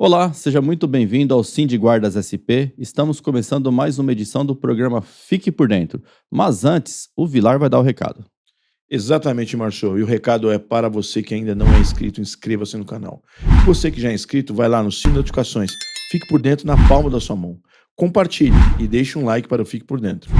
Olá, seja muito bem-vindo ao Sim de Guardas SP. Estamos começando mais uma edição do programa Fique por Dentro. Mas antes, o Vilar vai dar o recado. Exatamente, Marcelo. E o recado é para você que ainda não é inscrito, inscreva-se no canal. Você que já é inscrito, vai lá no sino de notificações. Fique por dentro na palma da sua mão. Compartilhe e deixe um like para o Fique por Dentro.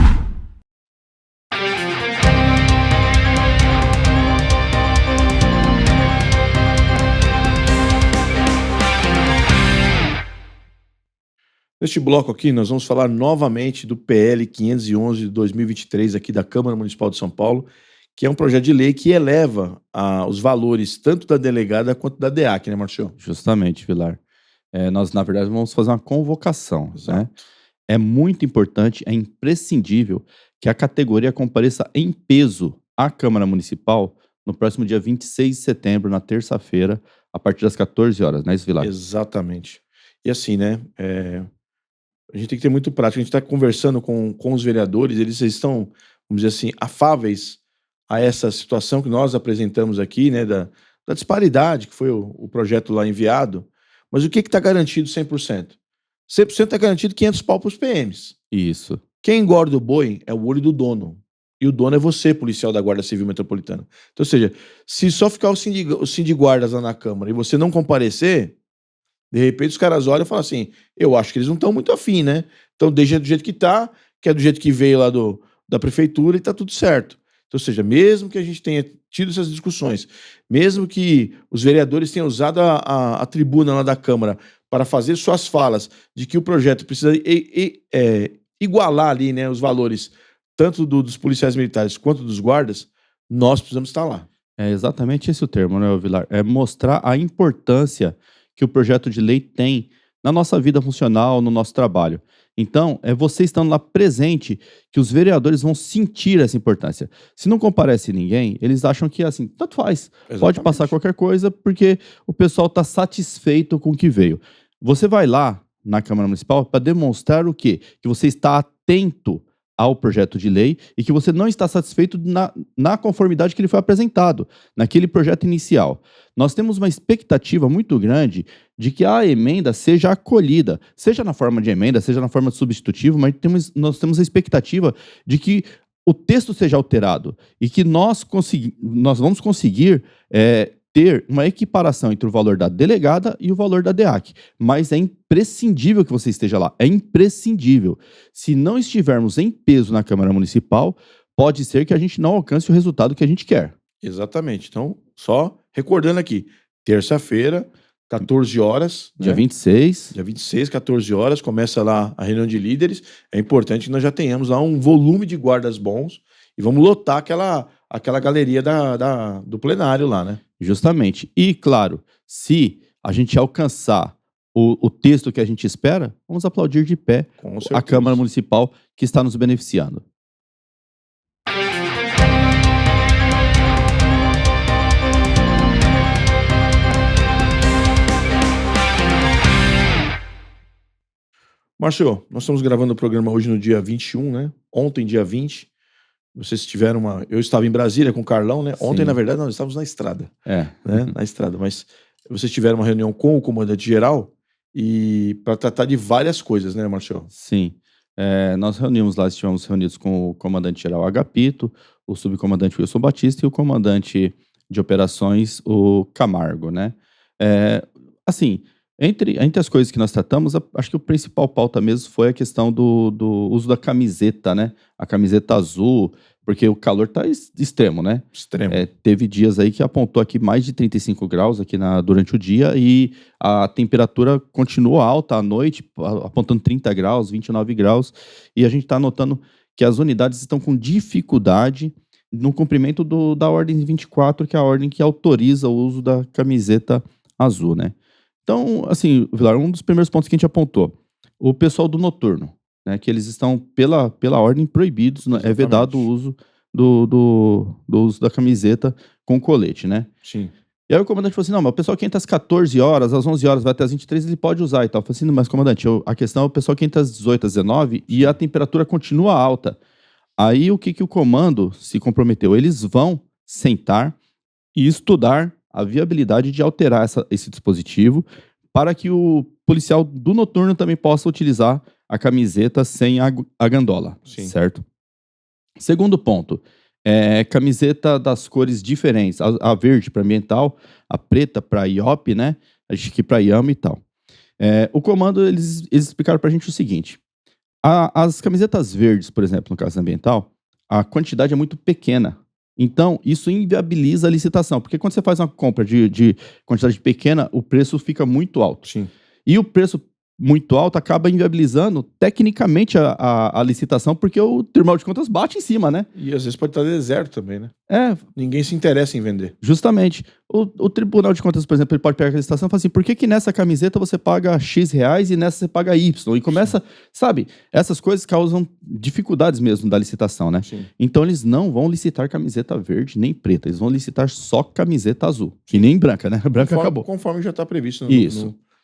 Neste bloco aqui, nós vamos falar novamente do PL 511 de 2023 aqui da Câmara Municipal de São Paulo, que é um projeto de lei que eleva os valores tanto da delegada quanto da DEAC, né, Marcelo? Justamente, Vilar. Nós, na verdade, vamos fazer uma convocação, Exato. né? É muito importante, é imprescindível que a categoria compareça em peso à Câmara Municipal no próximo dia 26 de setembro, na terça-feira, a partir das 14 horas, não é isso, Vilar? Exatamente. E assim, né, a gente tem que ter muito prático. A gente está conversando com os vereadores, eles estão, vamos dizer assim, afáveis a essa situação que nós apresentamos aqui, né, da disparidade, que foi o projeto lá enviado. Mas o que está garantido 100%? 100% está garantido 500 pau para os PMs. Isso. Quem engorda o boi é o olho do dono. E o dono é você, policial da Guarda Civil Metropolitana. Então, ou seja, se só ficar o sindiguardas lá na Câmara e você não comparecer, de repente os caras olham e falam assim, eu acho que eles não estão muito afim, né? Então deixa do jeito que tá, que é do jeito que veio lá da prefeitura e tá tudo certo. Então, ou seja, mesmo que a gente tenha tido essas discussões, mesmo que os vereadores tenham usado a tribuna lá da Câmara para fazer suas falas de que o projeto precisa igualar ali, né, os valores tanto dos policiais militares quanto dos guardas, nós precisamos estar lá. É exatamente esse o termo, né, Vilar? É mostrar a importância que o projeto de lei tem na nossa vida funcional, no nosso trabalho. Então, é você estando lá presente que os vereadores vão sentir essa importância. Se não comparece ninguém, eles acham que, assim, tanto faz. Pode passar Exatamente. qualquer coisa, porque o pessoal está satisfeito com o que veio. Você vai lá na Câmara Municipal para demonstrar o quê? Que você está atento ao projeto de lei e que você não está satisfeito na conformidade que ele foi apresentado, naquele projeto inicial. Nós temos uma expectativa muito grande de que a emenda seja acolhida, seja na forma de emenda, seja na forma de substitutivo, mas nós temos a expectativa de que o texto seja alterado e que nós vamos conseguir ter uma equiparação entre o valor da delegada e o valor da DEAC. Mas é imprescindível que você esteja lá. É imprescindível. Se não estivermos em peso na Câmara Municipal, pode ser que a gente não alcance o resultado que a gente quer. Exatamente. Então, só recordando aqui, terça-feira, 14 horas, Dia né? 26. Dia 26, 14 horas, começa lá a reunião de líderes. É importante que nós já tenhamos lá um volume de guardas bons e vamos lotar aquela galeria do plenário lá, né? Justamente. E, claro, se a gente alcançar o texto que a gente espera, vamos aplaudir de pé Com a certeza. Câmara Municipal que está nos beneficiando. Márcio, nós estamos gravando o programa hoje no dia 21, né? Ontem, dia 20. Vocês tiveram Eu estava em Brasília com o Carlão, né? Ontem, Sim. na verdade, nós estávamos na estrada. É. Né? Na estrada. Mas vocês tiveram uma reunião com o comandante-geral e para tratar de várias coisas, né, Marcelo? Sim. Nós estivemos reunidos com o comandante-geral Agapito, o subcomandante Wilson Batista e o comandante de operações, o Camargo, né? Assim, entre as coisas que nós tratamos, acho que o principal pauta mesmo foi a questão do uso da camiseta, né? A camiseta azul, porque o calor tá extremo, né? Extremo. Teve dias aí que apontou aqui mais de 35 graus aqui durante o dia e a temperatura continuou alta à noite, apontando 30 graus, 29 graus, e a gente está notando que as unidades estão com dificuldade no cumprimento da ordem 24, que é a ordem que autoriza o uso da camiseta azul, né? Então, assim, Vilar, um dos primeiros pontos que a gente apontou, o pessoal do noturno, né, que eles estão, pela ordem, proibidos, né, é vedado o uso do uso da camiseta com colete, né? Sim. E aí o comandante falou assim, não, mas o pessoal que entra às 14 horas, às 11 horas, vai até às 23, ele pode usar e tal. Eu falei assim, não, mas comandante, a questão é o pessoal que entra às 18, às 19 e a temperatura continua alta. Aí o que o comando se comprometeu? Eles vão sentar e estudar a viabilidade de alterar esse dispositivo para que o policial do noturno também possa utilizar a camiseta sem a gandola, Sim. certo? Segundo ponto, camiseta das cores diferentes, a verde para ambiental, a preta para IOP, né? Acho que para IAMA e tal. O comando, eles explicaram pra gente o seguinte, as camisetas verdes, por exemplo, no caso ambiental, a quantidade é muito pequena. Então, isso inviabiliza a licitação, porque quando você faz uma compra de quantidade pequena, o preço fica muito alto. Sim. E o preço muito alto acaba inviabilizando tecnicamente a licitação, porque o Tribunal de Contas bate em cima, né? E às vezes pode estar deserto também, né? Ninguém se interessa em vender. Justamente. O Tribunal de Contas, por exemplo, ele pode pegar a licitação e falar assim, por que nessa camiseta você paga X reais e nessa você paga Y? E começa, sabe, essas coisas causam dificuldades mesmo da licitação, né? Sim. Então eles não vão licitar camiseta verde nem preta, eles vão licitar só camiseta azul. E nem branca, né? A branca acabou. Conforme já está previsto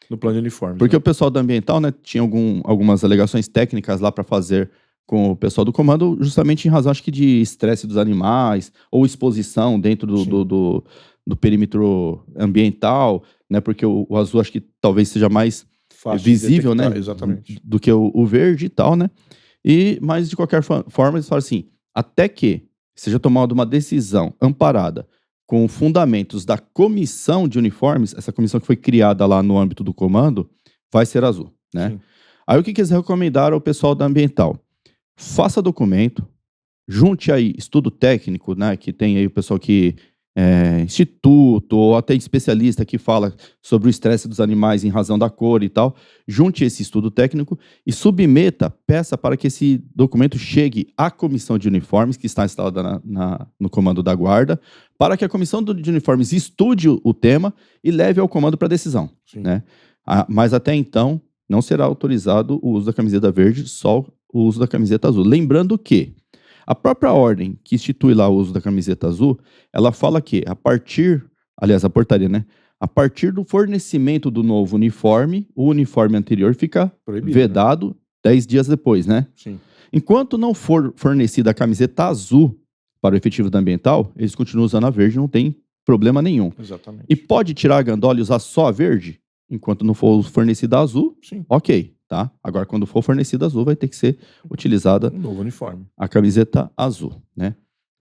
no plano de uniforme. Porque o pessoal do ambiental, né, tinha algumas alegações técnicas lá para fazer com o pessoal do comando, justamente em razão, acho que, de estresse dos animais, ou exposição dentro do perímetro ambiental, né, porque o azul acho que talvez seja mais fácil visível, de detectar, né, exatamente, do que o verde e tal, né, mas de qualquer forma eles falam assim, até que seja tomada uma decisão amparada com fundamentos da comissão de uniformes, essa comissão que foi criada lá no âmbito do comando, vai ser azul, né? Sim. Aí o que eles recomendaram ao pessoal da ambiental? Faça documento, junte aí estudo técnico, né? Que tem aí o pessoal que instituto ou até especialista que fala sobre o estresse dos animais em razão da cor e tal. Junte esse estudo técnico e submeta, peça para que esse documento chegue à comissão de uniformes que está instalada no comando da guarda, para que a comissão de uniformes estude o tema e leve ao comando para decisão, né? Mas até então não será autorizado o uso da camiseta verde, só o uso da camiseta azul. Lembrando que a própria ordem que institui lá o uso da camiseta azul, ela fala que a portaria, né? A partir do fornecimento do novo uniforme, o uniforme anterior fica proibido, vedado, né? 10 dias depois, né? Sim. Enquanto não for fornecida a camiseta azul para o efetivo da ambiental, eles continuam usando a verde, não tem problema nenhum. Exatamente. E pode tirar a gandola e usar só a verde? Enquanto não for fornecida a azul, sim, ok, tá? Agora, quando for fornecida azul, vai ter que ser utilizada um novo uniforme, a camiseta azul, né?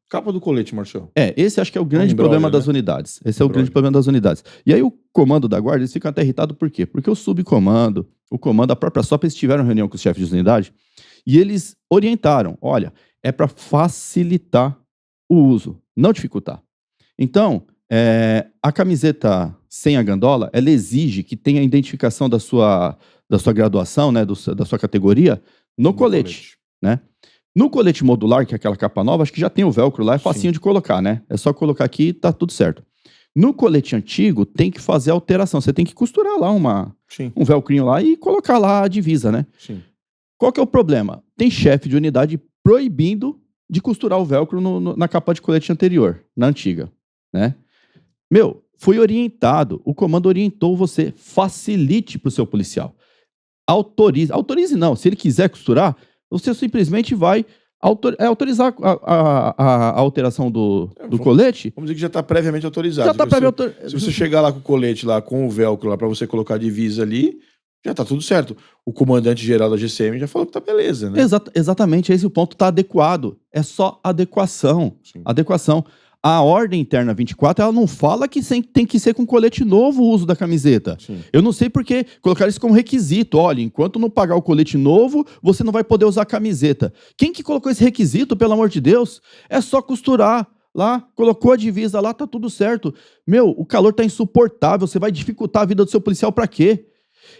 Capa do colete, Marcelo. Esse acho que é o grande problema das unidades. Esse é o grande problema das unidades. E aí o comando da guarda, eles ficam até irritados por quê? Porque o subcomando, o comando, a própria SOP, eles tiveram reunião com os chefes de unidade e eles orientaram, olha, é para facilitar o uso, não dificultar. Então, a camiseta sem a gandola, ela exige que tenha a identificação da sua graduação, né, da sua categoria, no colete, né? No colete modular, que é aquela capa nova, acho que já tem o velcro lá, é facinho de colocar, né? É só colocar aqui e tá tudo certo. No colete antigo, tem que fazer a alteração. Você tem que costurar lá um velcrinho lá e colocar lá a divisa, né? Sim. Qual que é o problema? Tem chefe de unidade proibindo de costurar o velcro na capa de colete anterior, na antiga, né? Foi orientado, o comando orientou você, facilite pro seu policial. Autorize não, se ele quiser costurar, você simplesmente vai autorizar a alteração do colete. Vamos dizer que já está previamente autorizado. Já está previamente autorizado. Se você chegar lá com o colete, lá com o velcro lá para você colocar a divisa ali, já está tudo certo. O comandante geral da GCM já falou que tá beleza, né? Exatamente, esse é o ponto, tá adequado. É só adequação. Sim. Adequação. A ordem interna 24, ela não fala que tem que ser com colete novo o uso da camiseta. Sim. Eu não sei porque colocaram isso como requisito. Olha, enquanto não pagar o colete novo, você não vai poder usar a camiseta. Quem que colocou esse requisito, pelo amor de Deus? É só costurar lá, colocou a divisa lá, tá tudo certo. O calor tá insuportável, você vai dificultar a vida do seu policial pra quê?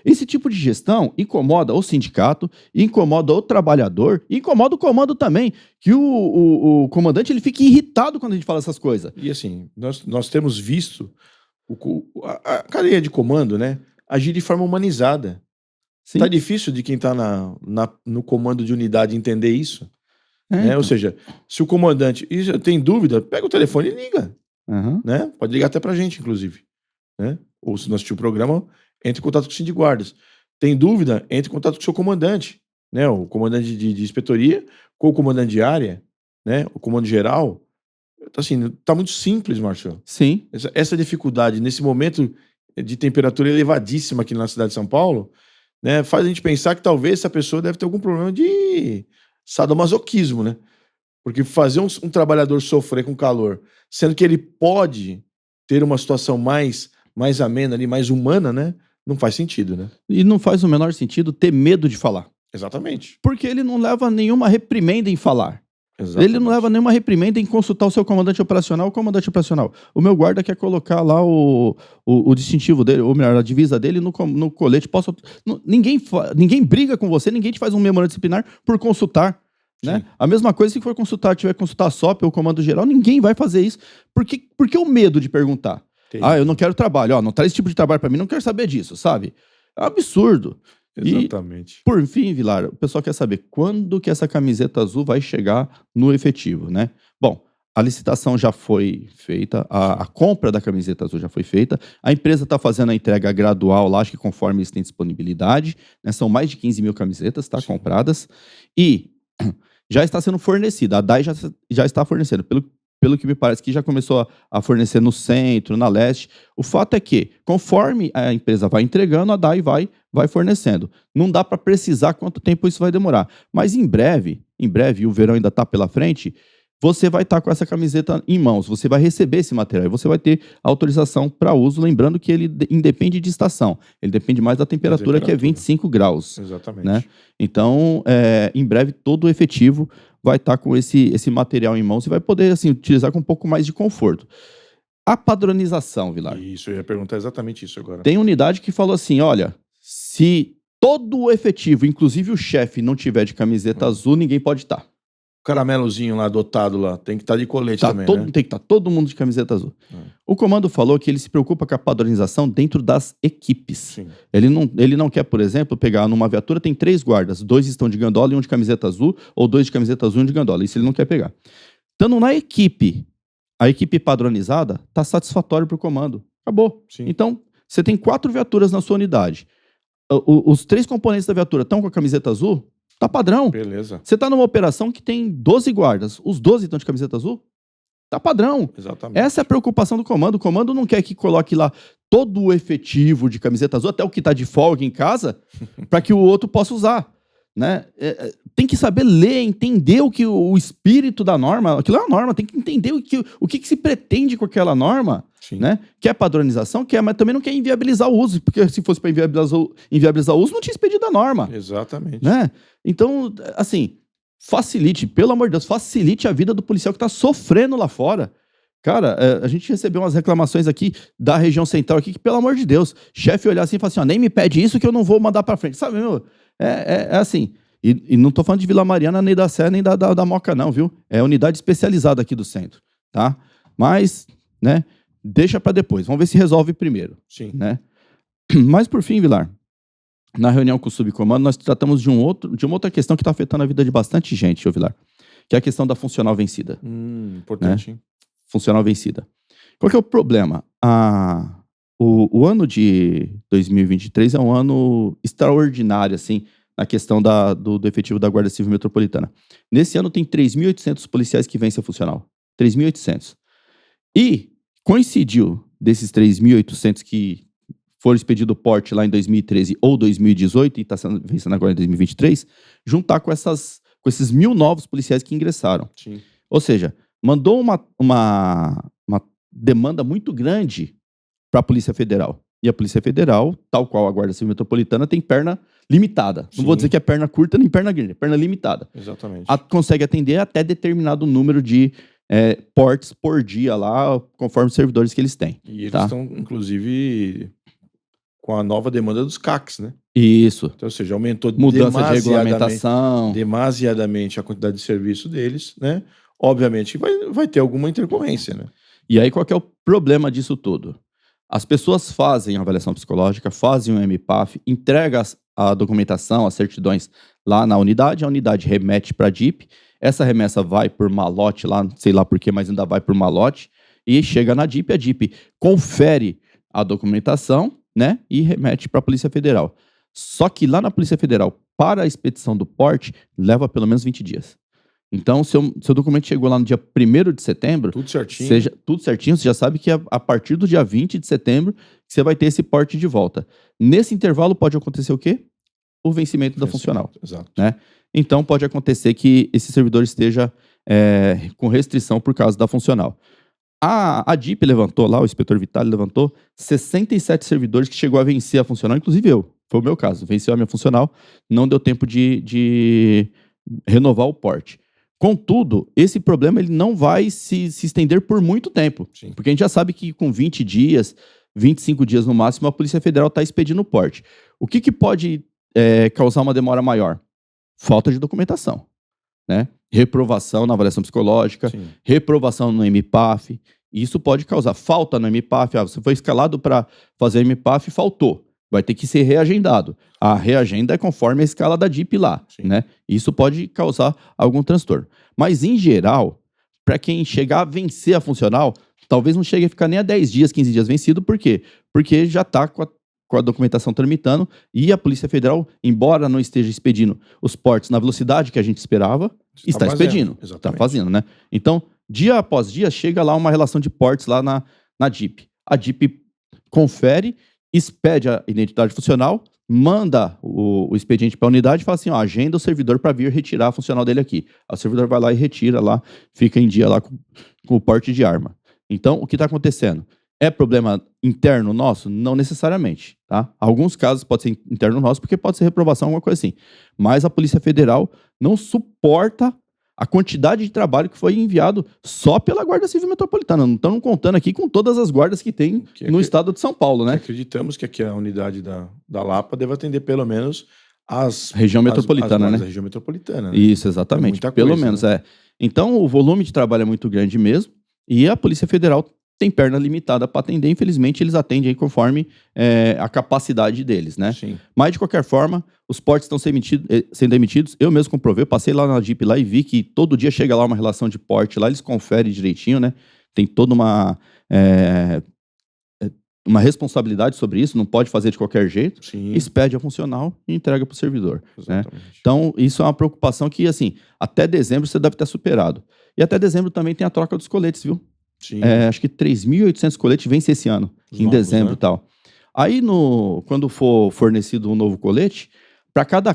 Esse tipo de gestão incomoda o sindicato, incomoda o trabalhador, incomoda o comando também, que o comandante ele fica irritado quando a gente fala essas coisas. E assim, nós temos visto a cadeia de comando, né, agir de forma humanizada. Sim. Tá difícil de quem tá no comando de unidade entender isso. Né? Então. Ou seja, se o comandante tem dúvida, pega o telefone e liga. Né? Pode ligar até pra gente, inclusive. Né? Ou se não assistiu o programa, entre em contato com o Sindiguardas. Tem dúvida? Entre em contato com o seu comandante, né? O comandante de inspetoria, com o comandante de área, né? O comando geral. Então, assim, tá muito simples, Marcelo. Sim. Essa dificuldade, nesse momento de temperatura elevadíssima aqui na cidade de São Paulo, né, faz a gente pensar que talvez essa pessoa deve ter algum problema de sadomasoquismo, né? Porque fazer um trabalhador sofrer com calor, sendo que ele pode ter uma situação mais amena ali, mais humana, né? Não faz sentido, né? E não faz o menor sentido ter medo de falar. Exatamente. Porque ele não leva nenhuma reprimenda em falar. Exatamente. Ele não leva nenhuma reprimenda em consultar o seu comandante operacional. O comandante operacional, o meu guarda quer colocar lá o distintivo dele, ou melhor, a divisa dele no colete. Ninguém briga com você, ninguém te faz um memorando disciplinar por consultar. Né? A mesma coisa se for consultar, tiver que consultar a SOP ou o comando geral, ninguém vai fazer isso. Por que o medo de perguntar? Eu não quero trabalho, não traz esse tipo de trabalho pra mim, não quero saber disso, sabe? É um absurdo. Exatamente. E, por fim, Vilar, o pessoal quer saber quando que essa camiseta azul vai chegar no efetivo, né? Bom, a licitação já foi feita, a compra da camiseta azul já foi feita, a empresa está fazendo a entrega gradual lá, acho que conforme eles têm disponibilidade, né? São mais de 15 mil camisetas, compradas, e já está sendo fornecida, a DAI já está fornecendo, pelo que me parece que já começou a fornecer no centro, na leste. O fato é que, conforme a empresa vai entregando, a DAI vai fornecendo. Não dá para precisar quanto tempo isso vai demorar. Mas em breve, e o verão ainda está pela frente, você vai estar com essa camiseta em mãos, você vai receber esse material e você vai ter autorização para uso, lembrando que ele independe de estação, ele depende mais da temperatura, que é 25 graus. Exatamente. Né? Então, em breve, todo o efetivo vai estar com esse material em mãos e vai poder assim, utilizar com um pouco mais de conforto. A padronização, Vilar. Isso, eu ia perguntar exatamente isso agora. Tem unidade que falou assim, olha, se todo o efetivo, inclusive o chefe, não tiver de camiseta azul, ninguém pode estar. Caramelozinho lá, dotado lá, tem que estar de colete também, né? Tem que estar todo mundo de camiseta azul. O comando falou que ele se preocupa com a padronização dentro das equipes. Sim. Ele não quer, por exemplo, pegar numa viatura, tem 3 guardas, 2 estão de gandola e 1 de camiseta azul, ou 2 de camiseta azul e 1 de gandola. Isso ele não quer pegar. Estando na equipe, a equipe padronizada está satisfatória para o comando. Acabou. Sim. Então, você tem 4 viaturas na sua unidade. Os 3 componentes da viatura estão com a camiseta azul, tá padrão. Beleza. Você tá numa operação que tem 12 guardas, os 12 estão de camiseta azul? Tá padrão. Exatamente. Essa é a preocupação do comando. O comando não quer que coloque lá todo o efetivo de camiseta azul, até o que tá de folga em casa, para que o outro possa usar. Né? Tem que saber ler, entender o espírito da norma. Aquilo é uma norma, tem que entender o que se pretende com aquela norma. Né? Quer padronização? Quer, mas também não quer inviabilizar o uso, porque se fosse para inviabilizar o uso, não tinha expedido a norma. Exatamente. Né? Então, assim, facilite, pelo amor de Deus, facilite a vida do policial que está sofrendo lá fora. Cara, a gente recebeu umas reclamações aqui da região central aqui, que, pelo amor de Deus, chefe olhar assim e falar assim, nem me pede isso que eu não vou mandar para frente. Sabe, meu? É assim. E não tô falando de Vila Mariana, nem da Sé, nem da Moca, não, viu? É unidade especializada aqui do centro, tá? Mas, né, deixa para depois. Vamos ver se resolve primeiro. Sim. Né? Mas, por fim, Vilar, na reunião com o subcomando, nós tratamos de uma outra questão que está afetando a vida de bastante gente, Vilar, que é a questão da funcional vencida. Importante, né? Funcional vencida. Qual que é o problema? O ano de 2023 é um ano extraordinário, assim, na questão do efetivo da Guarda Civil Metropolitana. Nesse ano tem 3.800 policiais que vencem a funcional. 3.800. E coincidiu desses 3.800 que foram expedido porte lá em 2013 ou 2018 e está vencendo agora em 2023, juntar com esses 1.000 novos policiais que ingressaram. Sim. Ou seja, mandou uma demanda muito grande para a Polícia Federal. E a Polícia Federal, tal qual a Guarda Civil Metropolitana, tem perna limitada. Sim. Não vou dizer que é perna curta nem perna grande, é perna limitada. Exatamente. Consegue atender até determinado número de portes por dia lá, conforme os servidores que eles têm. E eles estão, inclusive, com a nova demanda dos CACs, né? Isso. Então, ou seja, aumentou mudança de regulamentação. Demasiadamente a quantidade de serviço deles, né? Obviamente vai ter alguma intercorrência, né? E aí, qual que é o problema disso tudo? As pessoas fazem a avaliação psicológica, fazem o MPAF, entregam a documentação, as certidões lá na unidade, a unidade remete para a DIP, essa remessa vai por malote lá, sei lá por quê, mas ainda vai por malote, e chega na DIP, a DIP confere a documentação, né, e remete para a Polícia Federal. Só que lá na Polícia Federal, para a expedição do porte, leva pelo menos 20 dias. Então, seu documento chegou lá no dia 1º de setembro, Tudo certinho. tudo certinho, você já sabe que a partir do dia 20 de setembro você vai ter esse porte de volta. Nesse intervalo pode acontecer o quê? O vencimento da funcional. Exato. Né? Então, pode acontecer que esse servidor esteja com restrição por causa da funcional. A DIP levantou lá, o inspetor Vitale levantou 67 servidores que chegou a vencer a funcional, inclusive eu. Foi o meu caso. Venceu a minha funcional, não deu tempo de renovar o porte. Contudo, esse problema ele não vai se estender por muito tempo. Sim. Porque a gente já sabe que com 20 dias, 25 dias no máximo, a Polícia Federal está expedindo o porte. O que pode causar uma demora maior? Falta de documentação. Né? Reprovação na avaliação psicológica, Sim. reprovação no MPAF. Isso pode causar falta no MPAF. Você foi escalado para fazer MPAF e faltou. Vai ter que ser reagendado. A reagenda é conforme a escala da DIP lá. Né? Isso pode causar algum transtorno. Mas, em geral, para quem chegar a vencer a funcional, talvez não chegue a ficar nem a 10 dias, 15 dias vencido. Por quê? Porque já está com a documentação tramitando e a Polícia Federal, embora não esteja expedindo os portes na velocidade que a gente esperava, está expedindo. Está fazendo, né? Então, dia após dia, chega lá uma relação de portes lá na DIP. A DIP confere, expede a identidade funcional, manda o expediente para a unidade e fala assim, ó, agenda o servidor para vir retirar a funcional dele aqui. O servidor vai lá e retira lá, fica em dia lá com o porte de arma. Então, o que está acontecendo? É problema interno nosso? Não necessariamente, tá? Alguns casos pode ser interno nosso, porque pode ser reprovação, alguma coisa assim. Mas a Polícia Federal não suporta a quantidade de trabalho que foi enviado só pela Guarda Civil Metropolitana. Não estamos contando aqui com todas as guardas que tem no estado de São Paulo, né? Acreditamos que aqui a unidade da Lapa deve atender pelo menos região metropolitana, né? Da região metropolitana. Né? Isso, exatamente. Muita pelo coisa, menos, né? Então, o volume de trabalho é muito grande mesmo. E a Polícia Federal tem perna limitada para atender. Infelizmente, eles atendem aí conforme a capacidade deles, né? Sim. Mas, de qualquer forma, os portes estão sendo emitidos. Eu mesmo comprovei, eu passei lá na DIP lá e vi que todo dia chega lá uma relação de porte lá, eles conferem direitinho, né? Tem toda uma responsabilidade sobre isso, não pode fazer de qualquer jeito. Sim. Expede a funcional e entrega para o servidor. Né? Então, isso é uma preocupação que, assim, até dezembro você deve ter superado. E até dezembro também tem a troca dos coletes, viu? Sim. Acho que 3.800 coletes vence esse ano, em dezembro e tal. Aí, quando for fornecido um novo colete, para cada...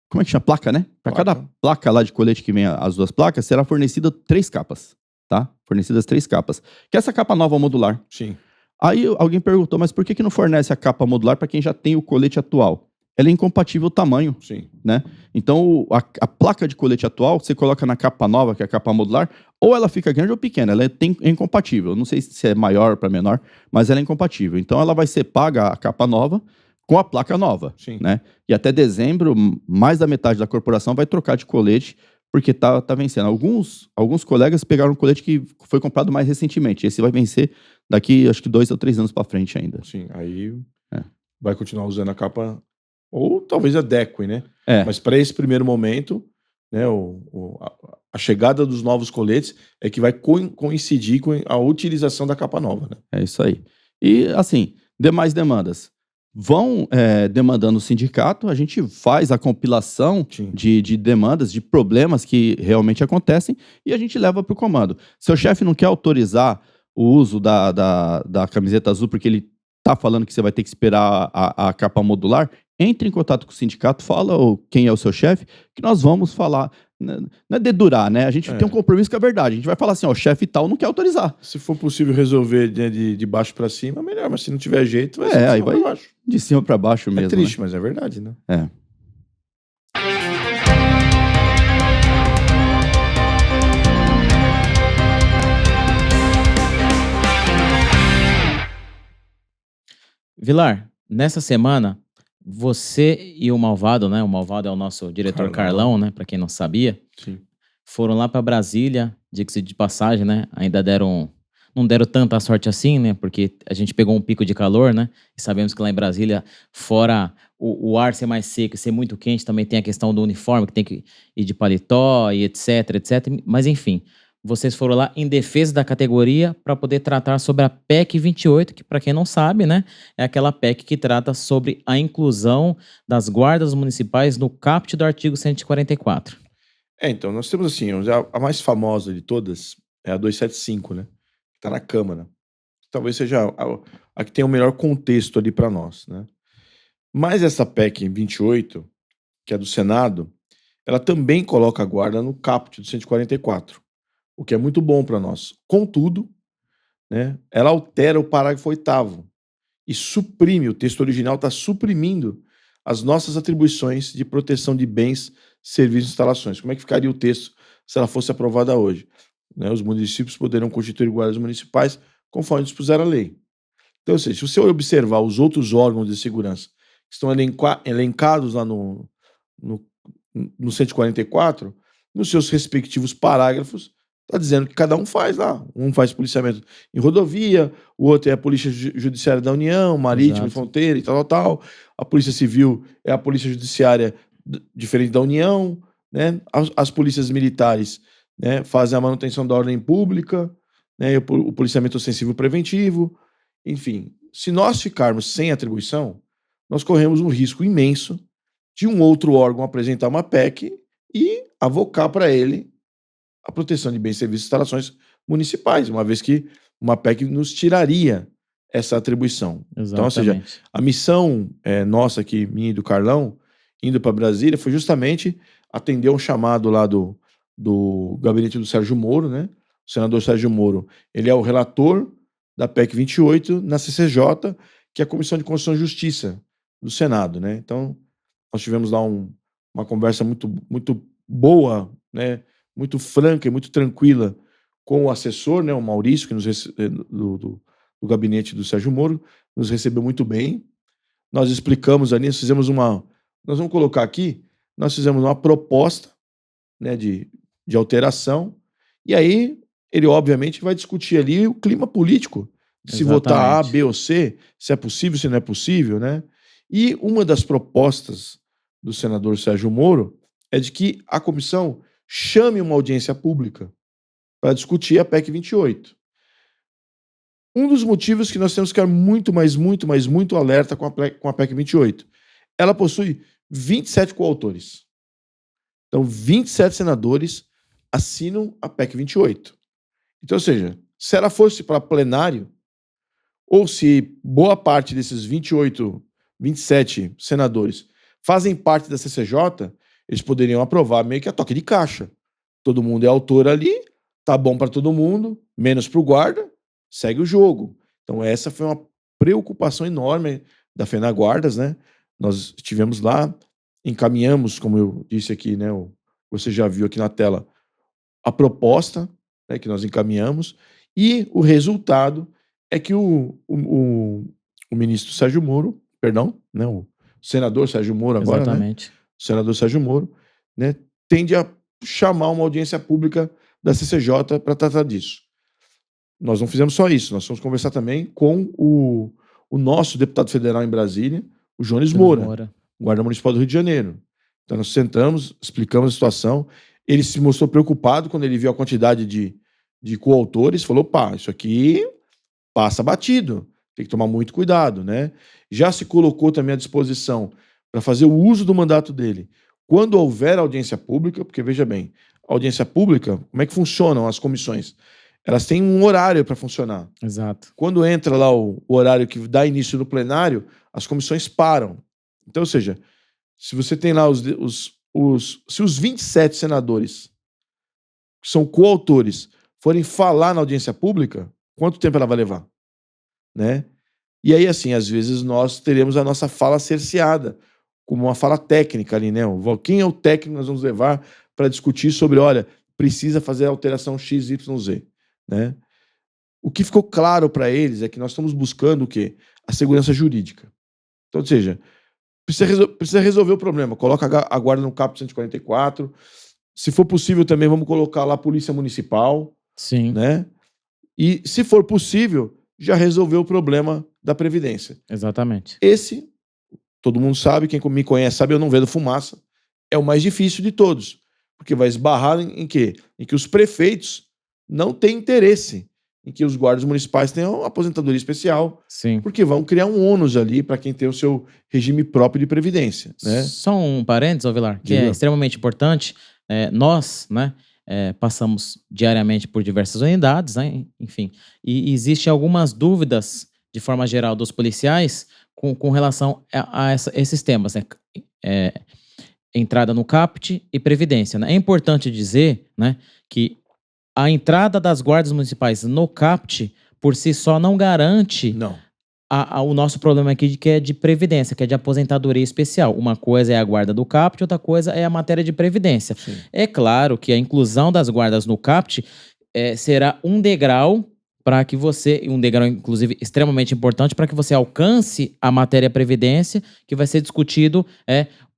Como é que chama? Placa, né? Para cada placa lá de colete que vem as 2 placas, será fornecida 3 capas, tá? Fornecidas 3 capas. Que é essa capa nova modular. Sim. Aí alguém perguntou, mas por que não fornece a capa modular para quem já tem o colete atual? Ela é incompatível o tamanho. Sim. Né? Então, a placa de colete atual, você coloca na capa nova, que é a capa modular, ou ela fica grande ou pequena, ela é incompatível. Não sei se é maior para menor, mas ela é incompatível. Então, ela vai ser paga a capa nova com a placa nova. Sim. Né? E até dezembro, mais da metade da corporação vai trocar de colete, porque tá vencendo. Alguns colegas pegaram um colete que foi comprado mais recentemente. Esse vai vencer daqui, acho que 2 ou 3 anos para frente ainda. Sim, aí vai continuar usando a capa, ou talvez a Dequi, né? Mas para esse primeiro momento, né, a chegada dos novos coletes é que vai coincidir com a utilização da capa nova. Né? É isso aí. E, assim, demais demandas. Vão demandando o sindicato, a gente faz a compilação de demandas, de problemas que realmente acontecem e a gente leva para o comando. Seu chefe não quer autorizar o uso da camiseta azul porque ele está falando que você vai ter que esperar a capa modular, entre em contato com o sindicato, fala quem é o seu chefe, que nós vamos falar. Não é dedurar, né? A gente tem um compromisso com a verdade. A gente vai falar assim, ó, o chefe tal não quer autorizar. Se for possível resolver de baixo para cima, melhor. Mas se não tiver jeito, vai ser de cima para baixo. De cima para baixo mesmo. É triste, né? Mas é verdade, né? Vilar, nessa semana, você e o Malvado, né? O Malvado é o nosso diretor Carlão, né? Para quem não sabia. Sim. Foram lá para Brasília, diga-se de passagem, né? Ainda não deram tanta sorte assim, né? Porque a gente pegou um pico de calor, né? E sabemos que lá em Brasília, fora o ar ser mais seco e ser muito quente, também tem a questão do uniforme, que tem que ir de paletó e etc, etc. Mas enfim, vocês foram lá em defesa da categoria para poder tratar sobre a PEC 28, que para quem não sabe, né? É aquela PEC que trata sobre a inclusão das guardas municipais no caput do artigo 144. Então, nós temos assim, a mais famosa de todas é a 275, né? Que tá na Câmara. Talvez seja a que tem o melhor contexto ali para nós, né? Mas essa PEC 28, que é do Senado, ela também coloca a guarda no caput do 144, o que é muito bom para nós. Contudo, né, ela altera o parágrafo 8º e suprime, o texto original está suprimindo as nossas atribuições de proteção de bens, serviços e instalações. Como é que ficaria o texto se ela fosse aprovada hoje? Né, os municípios poderão constituir guardas municipais conforme dispuser a lei. Então, ou seja, se você observar os outros órgãos de segurança que estão elencados lá no 144, nos seus respectivos parágrafos, está dizendo que cada um faz lá. Um faz policiamento em rodovia, o outro é a Polícia Judiciária da União, Marítima, Exato. Fronteira e tal. A Polícia Civil é a Polícia Judiciária diferente da União, né? As polícias militares, né, fazem a manutenção da ordem pública, né, e o policiamento ostensivo preventivo. Enfim, se nós ficarmos sem atribuição, nós corremos um risco imenso de um outro órgão apresentar uma PEC e avocar para ele a proteção de bens, serviços e instalações municipais, uma vez que uma PEC nos tiraria essa atribuição. Exatamente. Então, ou seja, a missão nossa aqui, minha e do Carlão, indo para Brasília, foi justamente atender um chamado lá do gabinete do Sérgio Moro, né? O senador Sérgio Moro, ele é o relator da PEC 28 na CCJ, que é a Comissão de Constituição e Justiça do Senado, né? Então, nós tivemos lá uma conversa muito, muito boa, né? Muito franca e muito tranquila com o assessor, né? O Maurício, que do gabinete do Sérgio Moro, nos recebeu muito bem. Nós explicamos ali, nós fizemos nós vamos colocar aqui, nós fizemos uma proposta, né, de alteração, e aí ele obviamente vai discutir ali o clima político, se votar A, B ou C, se é possível, se não é possível, né? E uma das propostas do senador Sérgio Moro é de que a comissão chame uma audiência pública para discutir a PEC 28. Um dos motivos que nós temos que ficar muito alerta com a PEC 28. Ela possui 27 coautores. Então, 27 senadores assinam a PEC 28. Então, ou seja, se ela fosse para plenário, ou se boa parte desses 27 senadores fazem parte da CCJ, eles poderiam aprovar meio que a toque de caixa. Todo mundo é autor ali, tá bom para todo mundo, menos para o guarda, segue o jogo. Então essa foi uma preocupação enorme da FENAGuardas, né? Nós estivemos lá, encaminhamos, como eu disse aqui, né? Você já viu aqui na tela a proposta, né, que nós encaminhamos, e o resultado é que o ministro Sérgio Moro, perdão, né, o senador Sérgio Moro agora, Exatamente. né? O senador Sérgio Moro, né, tende a chamar uma audiência pública da CCJ para tratar disso. Nós não fizemos só isso, nós fomos conversar também com o nosso deputado federal em Brasília, o Jones Moura, guarda municipal do Rio de Janeiro. Então nós sentamos, explicamos a situação, ele se mostrou preocupado quando ele viu a quantidade de coautores, falou, pá, isso aqui passa batido, tem que tomar muito cuidado, né? Já se colocou também à disposição para fazer o uso do mandato dele quando houver audiência pública, porque veja bem, audiência pública, como é que funcionam as comissões? Elas têm um horário para funcionar. Exato. Quando entra lá o horário que dá início no plenário, as comissões param. Então, ou seja, se você tem lá se os 27 senadores que são coautores forem falar na audiência pública, quanto tempo ela vai levar? Né? E aí, assim, às vezes nós teremos a nossa fala cerceada, como uma fala técnica ali, né? Quem é o técnico que nós vamos levar para discutir sobre, olha, precisa fazer a alteração XYZ, né? O que ficou claro para eles é que nós estamos buscando o quê? A segurança jurídica. Então, ou seja, precisa resolver o problema. Coloca a guarda no caput 144. Se for possível também, vamos colocar lá a polícia municipal. Sim. Né? E, se for possível, já resolveu o problema da Previdência. Exatamente. Esse, todo mundo sabe, quem me conhece sabe, eu não vendo fumaça, é o mais difícil de todos. Porque vai esbarrar em quê? Em que os prefeitos não têm interesse em que os guardas municipais tenham aposentadoria especial. Sim. Porque vão criar um ônus ali para quem tem o seu regime próprio de previdência. Né? Só um parênteses, Vilar, que é extremamente importante, nós, né, passamos diariamente por diversas unidades, né, enfim, e existem algumas dúvidas, de forma geral, dos policiais com relação a esses temas, né, entrada no CAPT e previdência, né. É importante dizer, né, que a entrada das guardas municipais no CAPT, por si só, não garante Não. o nosso problema aqui, que é de previdência, que é de aposentadoria especial. Uma coisa é a guarda do CAPT, outra coisa é a matéria de previdência. Sim. É claro que a inclusão das guardas no CAPT será um degrau para que você, um degrau inclusive extremamente importante, para que você alcance a matéria previdência, que vai ser discutido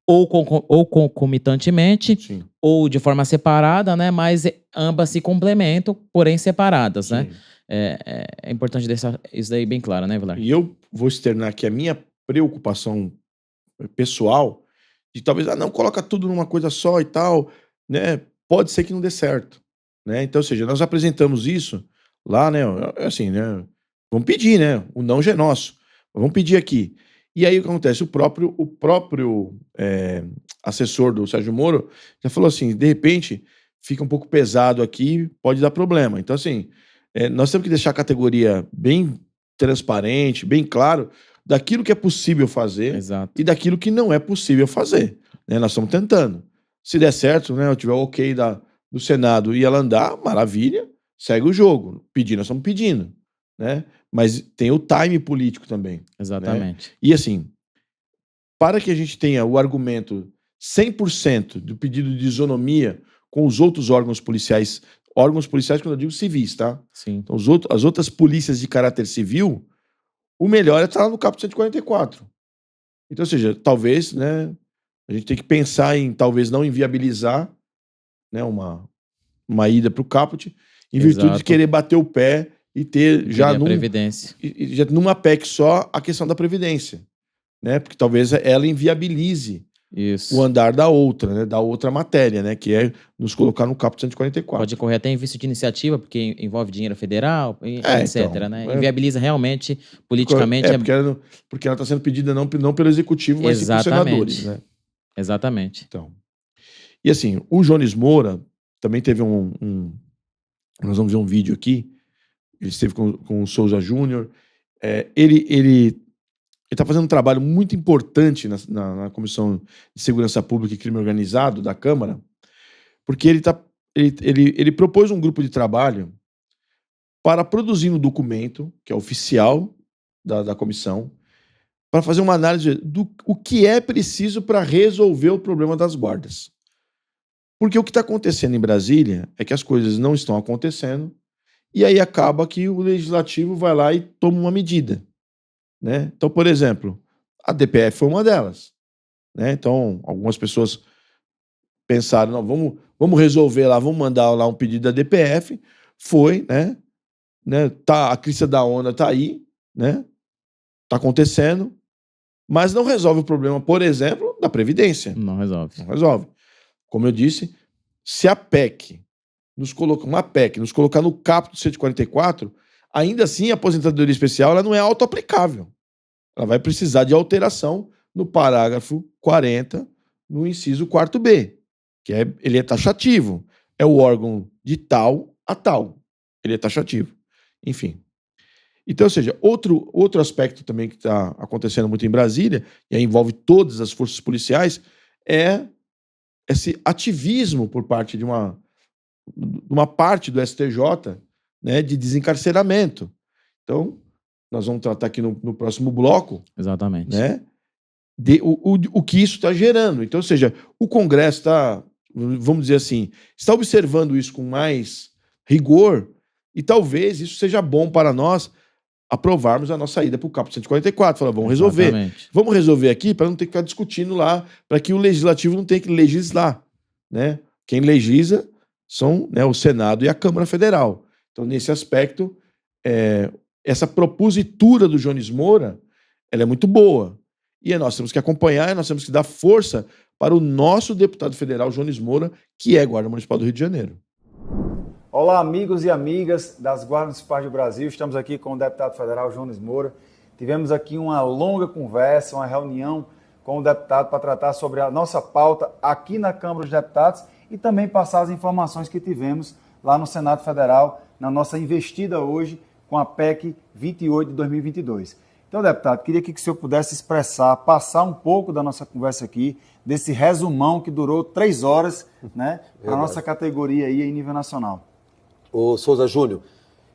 ou concomitantemente, Sim. ou de forma separada, né? Mas ambas se complementam, porém separadas, né? Sim. É importante deixar isso daí bem claro, né, Vilar? E eu vou externar aqui a minha preocupação pessoal de talvez, não, coloca tudo numa coisa só e tal, né? Pode ser que não dê certo, né? Então, ou seja, nós apresentamos isso lá, né? Assim, né? Vamos pedir, né? O não já é nosso. Vamos pedir aqui. E aí o que acontece? O próprio assessor do Sérgio Moro já falou assim, de repente fica um pouco pesado aqui, pode dar problema. Então, assim, nós temos que deixar a categoria bem transparente, bem claro, daquilo que é possível fazer Exato. e daquilo que não é possível fazer, né? Nós estamos tentando. Se der certo, né? Eu tiver o ok do Senado e ela andar, maravilha, segue o jogo. Pedir, nós estamos pedindo, né? Mas tem o time político também. Exatamente. Né? E assim, para que a gente tenha o argumento 100% do pedido de isonomia com os outros órgãos policiais quando eu digo civis, tá? Sim. Então, as outras polícias de caráter civil, o melhor é estar lá no caput 144. Então, ou seja, talvez, né, a gente tem que pensar em talvez não inviabilizar, né, uma ida para o caput, em virtude Exato. de querer bater o pé e ter já a previdência. já numa PEC só a questão da previdência, né? Porque talvez ela inviabilize Isso. o andar da outra, né? Da outra matéria, né? Que é nos colocar no caput 144. Pode correr até em vício de iniciativa, porque envolve dinheiro federal, etc, então, né? Inviabiliza realmente, politicamente. Porque ela está sendo pedida não pelo executivo, mas sim pelos senadores, né? Exatamente. Então. E assim, o Jones Moura também teve nós vamos ver um vídeo aqui. Ele esteve com o Souza Júnior. Ele está fazendo um trabalho muito importante na Comissão de Segurança Pública e Crime Organizado da Câmara, porque ele propôs um grupo de trabalho para produzir um documento, que é oficial da comissão, para fazer uma análise do o que é preciso para resolver o problema das guardas. Porque o que está acontecendo em Brasília é que as coisas não estão acontecendo e aí acaba que o legislativo vai lá e toma uma medida, né? Então, por exemplo, a DPF foi uma delas, né? Então, algumas pessoas pensaram, não, vamos resolver lá, vamos mandar lá um pedido da DPF, foi, né? Tá, a crista da onda tá aí, né? Tá acontecendo, mas não resolve o problema, por exemplo, da Previdência. Não resolve. Não resolve. Como eu disse, se a PEC nos colocar no caput do 144, ainda assim a aposentadoria especial ela não é auto-aplicável. Ela vai precisar de alteração no parágrafo 40, no inciso 4b, que ele é taxativo. É o órgão de tal a tal. Ele é taxativo. Enfim. Então, ou seja, outro aspecto também que está acontecendo muito em Brasília, e aí envolve todas as forças policiais, é esse ativismo por parte de uma parte do STJ, né, de desencarceramento. Então, nós vamos tratar aqui no próximo bloco. Exatamente. Né, o que isso está gerando. Então, ou seja, o Congresso está, vamos dizer assim, está observando isso com mais rigor e talvez isso seja bom para nós aprovarmos a nossa ida para o caput 144. Falar, vamos resolver. Exatamente. Vamos resolver aqui para não ter que ficar discutindo lá, para que o legislativo não tenha que legislar. Né? Quem legisla são, né, o Senado e a Câmara Federal. Então, nesse aspecto, essa propositura do Jones Moura, ela é muito boa. E nós temos que acompanhar, nós temos que dar força para o nosso deputado federal, Jones Moura, que é guarda municipal do Rio de Janeiro. Olá, amigos e amigas das Guardas Municipais do Brasil. Estamos aqui com o deputado federal Jones Moura. Tivemos aqui uma longa conversa, uma reunião com o deputado para tratar sobre a nossa pauta aqui na Câmara dos Deputados e também passar as informações que tivemos lá no Senado Federal, na nossa investida hoje com a PEC 28 de 2022. Então, deputado, queria que o senhor pudesse expressar, passar um pouco da nossa conversa aqui, desse resumão que durou 3 horas, né, para a nossa categoria aí em nível nacional. Ô Souza Júnior,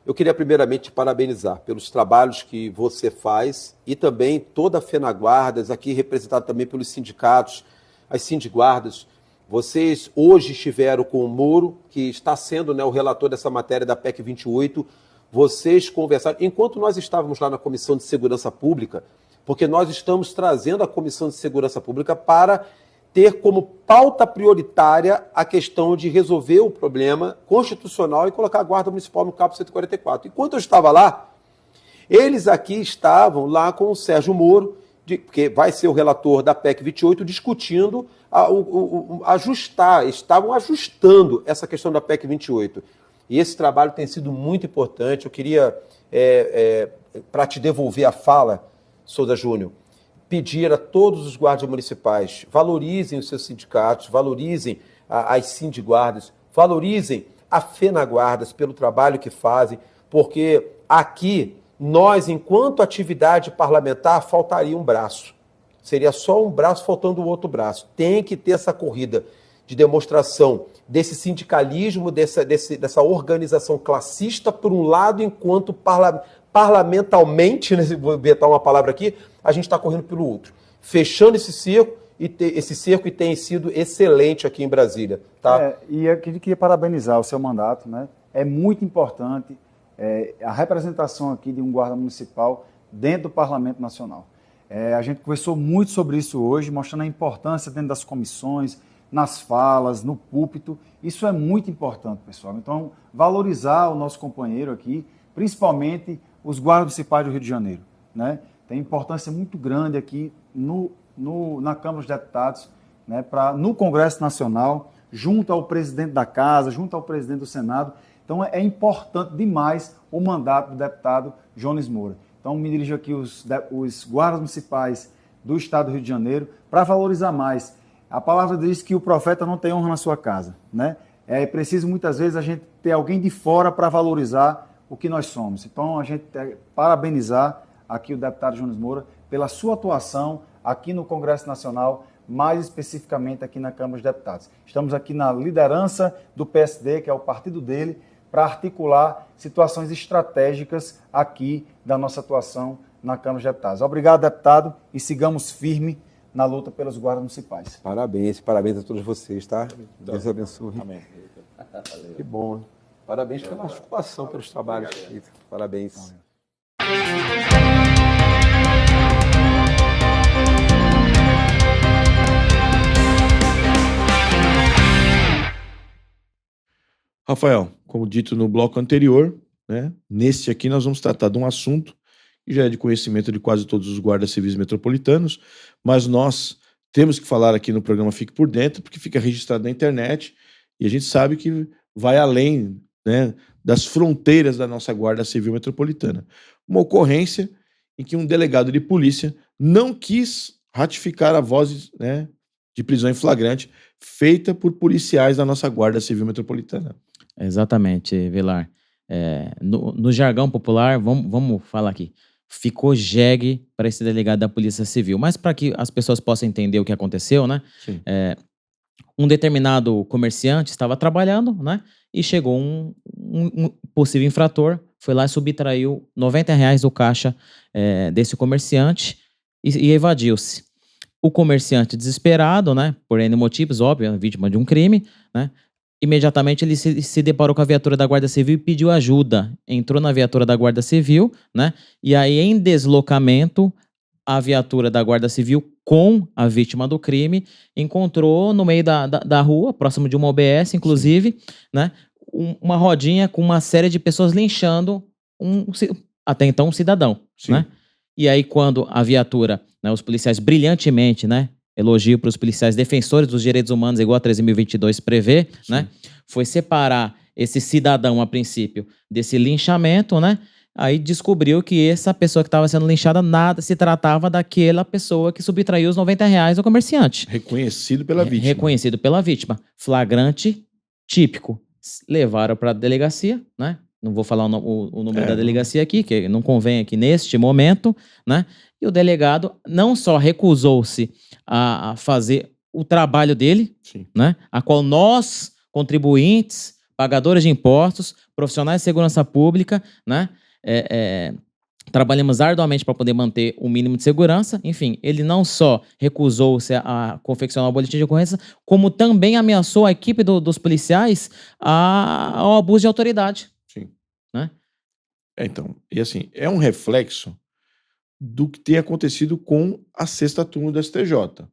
eu queria primeiramente te parabenizar pelos trabalhos que você faz e também toda a FENAGuardas, aqui representado também pelos sindicatos, as sindiguardas. Vocês hoje estiveram com o Moro, que está sendo, né, o relator dessa matéria da PEC 28, vocês conversaram, enquanto nós estávamos lá na Comissão de Segurança Pública, porque nós estamos trazendo a Comissão de Segurança Pública para ter como pauta prioritária a questão de resolver o problema constitucional e colocar a Guarda Municipal no CAP 144. Enquanto eu estava lá, eles aqui estavam lá com o Sérgio Moro, que vai ser o relator da PEC 28, discutindo, estavam ajustando essa questão da PEC 28. E esse trabalho tem sido muito importante. Eu queria, para te devolver a fala, Souza Júnior, pedir a todos os guardas municipais, valorizem os seus sindicatos, valorizem as sindiguardas, valorizem a FENAGuardas pelo trabalho que fazem, porque aqui, nós, enquanto atividade parlamentar, faltaria um braço. Seria só um braço faltando o outro braço. Tem que ter essa corrida de demonstração desse sindicalismo, dessa organização classista, por um lado, enquanto parlamentarmente, né, vou inventar uma palavra aqui, a gente está correndo pelo outro. Fechando esse cerco, e tem sido excelente aqui em Brasília. Tá? E eu queria parabenizar o seu mandato, né? É muito importante a representação aqui de um guarda municipal dentro do Parlamento Nacional. A gente conversou muito sobre isso hoje, mostrando a importância dentro das comissões, nas falas, no púlpito. Isso é muito importante, pessoal. Então, valorizar o nosso companheiro aqui, principalmente os guardas municipais do Rio de Janeiro, né? Tem importância muito grande aqui na Câmara dos Deputados, né, no Congresso Nacional, junto ao presidente da Casa, junto ao presidente do Senado. Então, é importante demais o mandato do deputado Jones Moura. Então, me dirijo aqui os guardas municipais do Estado do Rio de Janeiro para valorizar mais. A palavra diz que o profeta não tem honra na sua casa, né? É preciso, muitas vezes, a gente ter alguém de fora para valorizar o que nós somos. Então, a gente parabenizar aqui o deputado Jones Moura pela sua atuação aqui no Congresso Nacional, mais especificamente aqui na Câmara dos Deputados. Estamos aqui na liderança do PSD, que é o partido dele, para articular situações estratégicas aqui da nossa atuação na Câmara dos Deputados. Obrigado, deputado, e sigamos firme na luta pelos guardas municipais. Parabéns a todos vocês, tá? Deus abençoe. Amém. Que bom. Hein? Parabéns pela articulação, pelos trabalhos feitos. Parabéns. Rafael, como dito no bloco anterior, né, neste aqui nós vamos tratar de um assunto que já é de conhecimento de quase todos os guardas civis metropolitanos, mas nós temos que falar aqui no programa Fique por Dentro, porque fica registrado na internet e a gente sabe que vai além, né, das fronteiras da nossa Guarda Civil Metropolitana. Uma ocorrência em que um delegado de polícia não quis ratificar a voz, né, de prisão em flagrante feita por policiais da nossa Guarda Civil Metropolitana. Exatamente, Vilar. No jargão popular, vamos falar aqui, ficou jegue para esse delegado da Polícia Civil. Mas para que as pessoas possam entender o que aconteceu, né? Um determinado comerciante estava trabalhando, né? E chegou um possível infrator, foi lá e subtraiu R$90 do caixa desse comerciante e evadiu-se. O comerciante desesperado, né? Por N motivos, óbvio, vítima de um crime, né? Imediatamente ele se deparou com a viatura da Guarda Civil e pediu ajuda. Entrou na viatura da Guarda Civil, né? E aí, em deslocamento, a viatura da Guarda Civil com a vítima do crime encontrou no meio da rua, próximo de uma OBS, inclusive, né? Uma rodinha com uma série de pessoas linchando até então um cidadão, né? E aí, quando a viatura, né, os policiais brilhantemente, né? Elogio para os policiais defensores dos direitos humanos, igual a 13.022 prevê, né? Foi separar esse cidadão, a princípio, desse linchamento, né? Aí descobriu que essa pessoa que estava sendo linchada nada se tratava daquela pessoa que subtraiu os R$ 90 do comerciante. Reconhecido pela vítima. Reconhecido pela vítima. Flagrante típico. Levaram para a delegacia, né? Não vou falar o número da delegacia aqui, que não convém aqui neste momento, né? E o delegado não só recusou-se a fazer o trabalho dele, Sim. né? A qual nós, contribuintes, pagadores de impostos, profissionais de segurança pública, né? Trabalhamos arduamente para poder manter o mínimo de segurança. Enfim, ele não só recusou-se a confeccionar o boletim de ocorrência, como também ameaçou a equipe dos policiais ao abuso de autoridade. Sim. Né? Então, e assim, é um reflexo do que tem acontecido com a 6ª turma do STJ.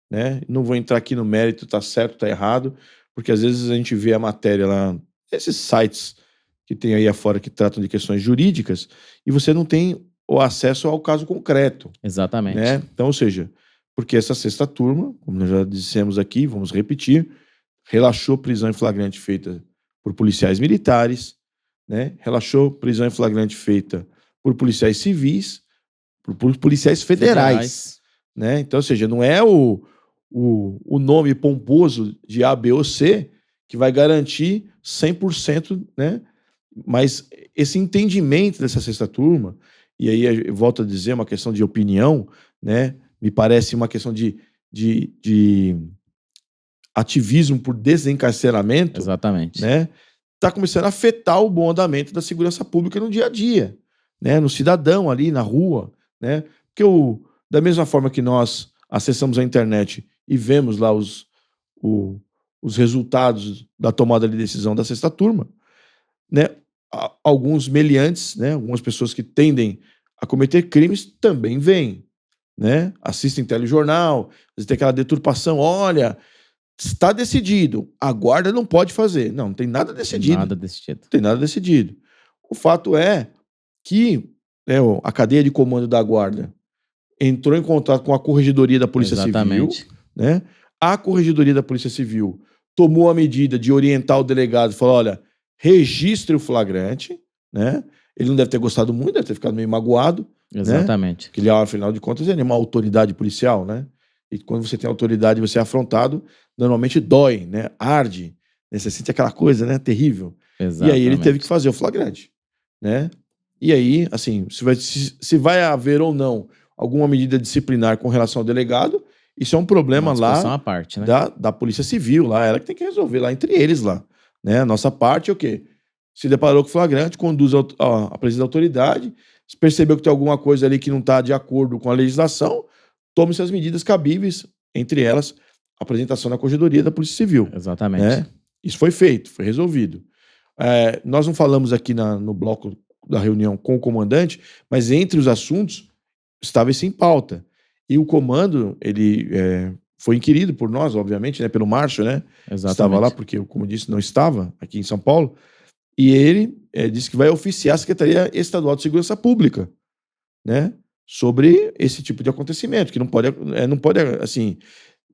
Né? Não vou entrar aqui no mérito, tá certo, tá errado, porque às vezes a gente vê a matéria lá, esses sites que tem aí afora que tratam de questões jurídicas, e você não tem o acesso ao caso concreto. Exatamente. Né? Então, ou seja, porque essa 6ª turma, como nós já dissemos aqui, vamos repetir, relaxou prisão em flagrante feita por policiais militares, né? Relaxou prisão em flagrante feita por policiais civis, por policiais federais. Né? Então, ou seja, não é o nome pomposo de A, B ou C que vai garantir 100%, né? Mas esse entendimento dessa 6ª turma, e aí eu volto a dizer, uma questão de opinião, né? Me parece uma questão de ativismo por desencarceramento. Exatamente. Né? Tá começando a afetar o bom andamento da segurança pública no dia a dia, né? No cidadão ali na rua, né? Porque da mesma forma que nós acessamos a internet e vemos lá os resultados da tomada de decisão da 6ª turma, né? Alguns meliantes, né? Algumas pessoas que tendem a cometer crimes também veem, né? Assistem telejornal, às vezes tem aquela deturpação, olha, está decidido, a guarda não pode fazer. Não tem nada decidido. Nada decidido. Não tem nada decidido. O fato é que, né, a cadeia de comando da guarda entrou em contato com a Corregedoria da Polícia Exatamente. Civil, né? A Corregedoria da Polícia Civil tomou a medida de orientar o delegado e falou, olha, registre o flagrante, né? Ele não deve ter gostado muito, deve ter ficado meio magoado. Exatamente. Né? Porque ele, afinal de contas, ele é uma autoridade policial, né? E quando você tem autoridade e você é afrontado, normalmente dói, né? Arde, né? Você sente aquela coisa, né? Terrível. Exatamente. E aí ele teve que fazer o flagrante, né? E aí, assim, se vai haver ou não alguma medida disciplinar com relação ao delegado, isso é um problema lá à parte, né? da Polícia Civil, lá, ela que tem que resolver lá entre eles lá, né? A nossa parte é o quê? Se deparou com flagrante, conduz a presença da autoridade, se percebeu que tem alguma coisa ali que não está de acordo com a legislação, tome-se as medidas cabíveis, entre elas a apresentação na Corregedoria da Polícia Civil. Exatamente. Né? Isso foi feito, foi resolvido. Nós não falamos aqui no bloco da reunião com o comandante, mas entre os assuntos estava isso em pauta. E o comando, ele foi inquirido por nós, obviamente, né, pelo Márcio, né? Exatamente. Estava lá porque, como eu disse, não estava aqui em São Paulo. E ele disse que vai oficiar a Secretaria Estadual de Segurança Pública, né, sobre esse tipo de acontecimento, que não pode, assim,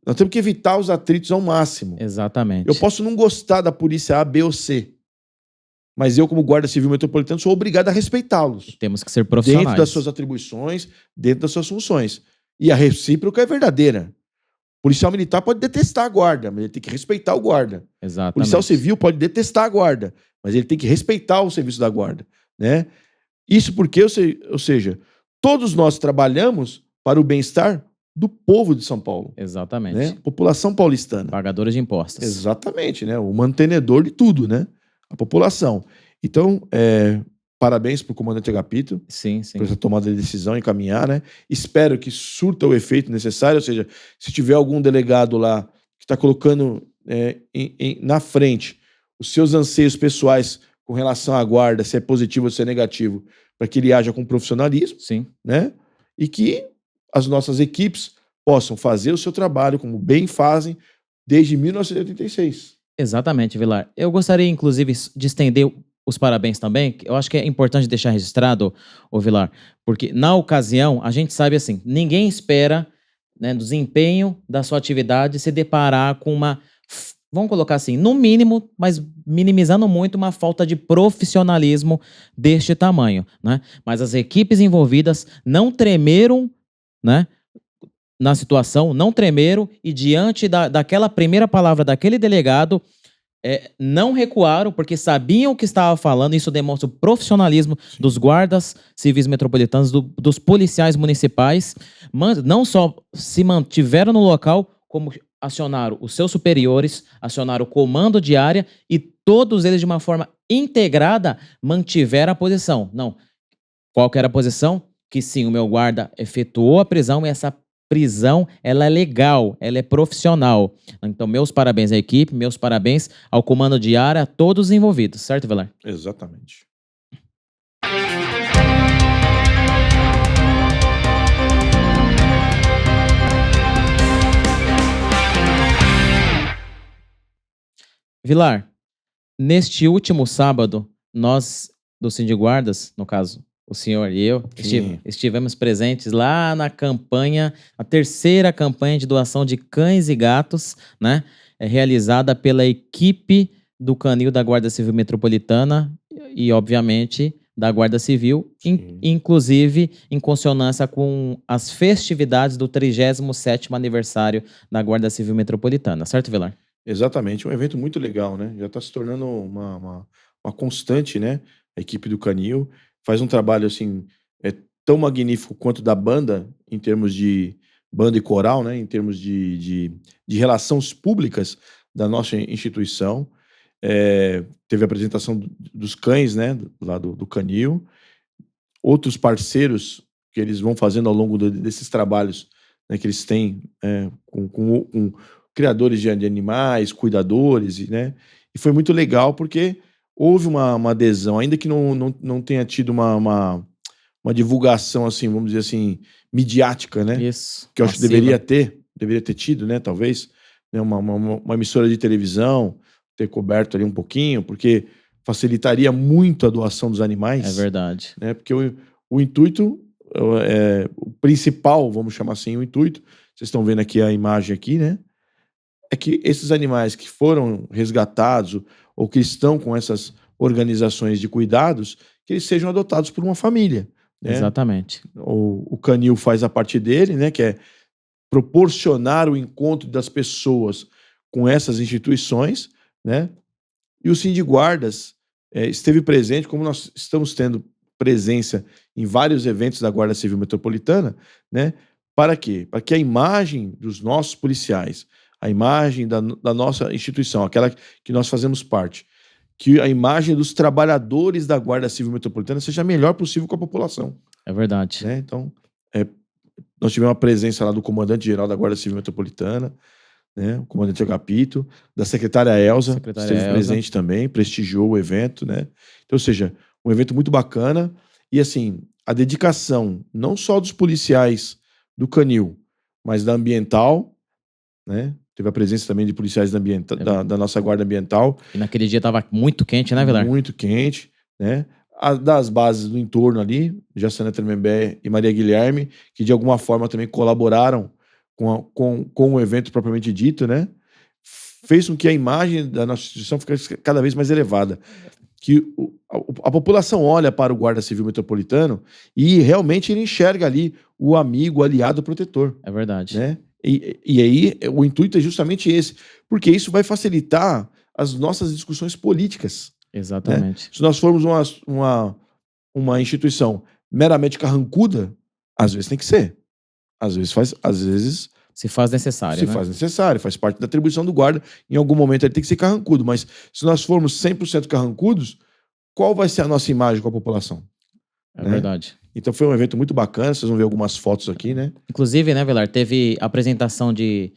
nós temos que evitar os atritos ao máximo. Exatamente. Eu posso não gostar da polícia A, B ou C, mas eu, como guarda civil metropolitano, sou obrigado a respeitá-los. Temos que ser profissionais. Dentro das suas atribuições, dentro das suas funções. E a recíproca é verdadeira. O policial militar pode detestar a guarda, mas ele tem que respeitar o guarda. Exatamente. O policial civil pode detestar a guarda, mas ele tem que respeitar o serviço da guarda, né? Isso porque, ou seja, todos nós trabalhamos para o bem-estar do povo de São Paulo. Exatamente. Né? População paulistana. Pagadores de impostos. Exatamente, né? O mantenedor de tudo, né? A população. Então, parabéns para o comandante Agapito. Sim, sim. Por essa tomada de decisão e caminhar, né? Espero que surta o efeito necessário, ou seja, se tiver algum delegado lá que está colocando na frente os seus anseios pessoais com relação à guarda, se é positivo ou se é negativo, para que ele haja com profissionalismo, sim, né? E que as nossas equipes possam fazer o seu trabalho como bem fazem desde 1986. Exatamente, Vilar. Eu gostaria, inclusive, de estender os parabéns também. Eu acho que é importante deixar registrado, Vilar, porque na ocasião, a gente sabe assim, ninguém espera, né, do desempenho da sua atividade se deparar com uma vamos colocar assim, no mínimo, mas minimizando muito, uma falta de profissionalismo deste tamanho, né? Mas as equipes envolvidas não tremeram, né, na situação, não tremeram e diante daquela primeira palavra daquele delegado, não recuaram porque sabiam o que estava falando. Isso demonstra o profissionalismo dos guardas civis metropolitanos, dos policiais municipais. Não só se mantiveram no local, como acionaram os seus superiores, acionaram o comando de área e todos eles de uma forma integrada mantiveram a posição. Não, qual que era a posição? Que sim, o meu guarda efetuou a prisão e essa prisão, ela é legal, ela é profissional. Então, meus parabéns à equipe, meus parabéns ao comando de área, a todos os envolvidos, certo, Velar? Exatamente. Vilar, neste último sábado, nós do Sindiguardas, no caso, o senhor e eu, estivemos presentes lá na campanha, a terceira campanha de doação de cães e gatos, né? Realizada pela equipe do Canil da Guarda Civil Metropolitana e, obviamente, da Guarda Civil, inclusive em consonância com as festividades do 37º aniversário da Guarda Civil Metropolitana, certo, Vilar? Exatamente, um evento muito legal, né? Já está se tornando uma constante, né? A equipe do Canil faz um trabalho assim tão magnífico quanto da banda, em termos de banda e coral, né? Em termos de relações públicas da nossa instituição. Teve a apresentação dos cães, né? Lá do Canil. Outros parceiros que eles vão fazendo ao longo desses trabalhos, né? Que eles têm com criadores de animais, cuidadores, né? E foi muito legal porque houve uma adesão, ainda que não tenha tido uma divulgação, assim, vamos dizer assim, midiática, né? Isso. Que eu acho que deveria ter tido, né? Talvez, né? Uma emissora de televisão ter coberto ali um pouquinho, porque facilitaria muito a doação dos animais. É verdade. Né? Porque o intuito, o principal, vamos chamar assim, o intuito, vocês estão vendo aqui a imagem aqui, né? É que esses animais que foram resgatados ou que estão com essas organizações de cuidados, que eles sejam adotados por uma família. Né? Exatamente. O Canil faz a parte dele, né, que é proporcionar o encontro das pessoas com essas instituições, né? E o Sindiguardas esteve presente, como nós estamos tendo presença em vários eventos da Guarda Civil Metropolitana, né? Para quê? Para que a imagem dos nossos policiais, a imagem da nossa instituição, aquela que nós fazemos parte, que a imagem dos trabalhadores da Guarda Civil Metropolitana seja a melhor possível com a população. É verdade. Né? Então, nós tivemos a presença lá do comandante-geral da Guarda Civil Metropolitana, né? O comandante Agapito, da secretária Elza, esteve presente também, prestigiou o evento, né? Então, ou seja, um evento muito bacana e, assim, a dedicação não só dos policiais do Canil, mas da ambiental, né? Teve a presença também de policiais da nossa guarda ambiental. E naquele dia estava muito quente, né, Vilar? Muito quente, né? Das bases do entorno ali, Jaçanã Tremembé e Maria Guilherme, que de alguma forma também colaboraram com o evento propriamente dito, né? Fez com que a imagem da nossa instituição ficasse cada vez mais elevada. Que a população olha para o Guarda Civil Metropolitano e realmente ele enxerga ali o amigo, o aliado, o protetor. É verdade. Né? E aí o intuito é justamente esse, porque isso vai facilitar as nossas discussões políticas. Exatamente. Né? Se nós formos uma instituição meramente carrancuda, às vezes tem que ser. Às vezes se faz necessário. Faz necessário, faz parte da atribuição do guarda. Em algum momento ele tem que ser carrancudo, mas se nós formos 100% carrancudos, qual vai ser a nossa imagem com a população? É verdade. Então foi um evento muito bacana, vocês vão ver algumas fotos aqui, né? Inclusive, né, Velar, teve apresentação de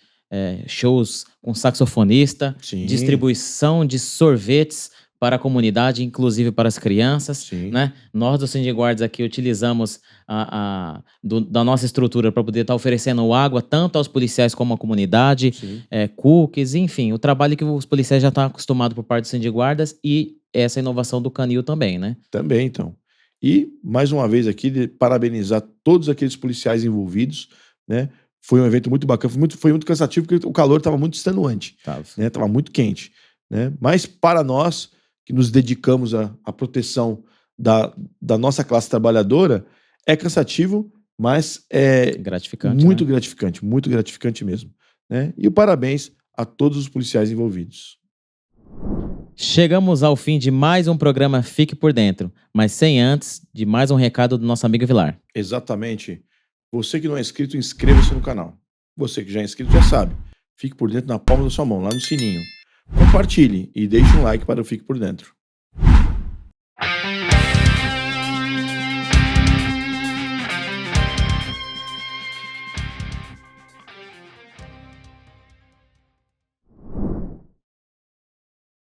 shows com saxofonista, Sim. distribuição de sorvetes para a comunidade, inclusive para as crianças. Sim. Né? Nós do Sindiguardas aqui utilizamos da nossa estrutura para poder estar oferecendo água tanto aos policiais como à comunidade, cookies, enfim, o trabalho que os policiais já estão acostumados por parte do Sindiguardas e essa inovação do Canil também, né? Também, então. E, mais uma vez aqui, parabenizar todos aqueles policiais envolvidos, né? Foi um evento muito bacana, foi muito cansativo, porque o calor estava muito extenuante, né? Estava muito quente, né? Mas para nós, que nos dedicamos à proteção da nossa classe trabalhadora, é cansativo, mas é Gratificante, muito né? gratificante, muito gratificante mesmo, né? E o parabéns a todos os policiais envolvidos. Chegamos ao fim de mais um programa Fique por Dentro, mas sem antes de mais um recado do nosso amigo Vilar. Exatamente. Você que não é inscrito, inscreva-se no canal. Você que já é inscrito já sabe. Fique por dentro na palma da sua mão, lá no sininho. Compartilhe e deixe um like para o Fique por Dentro.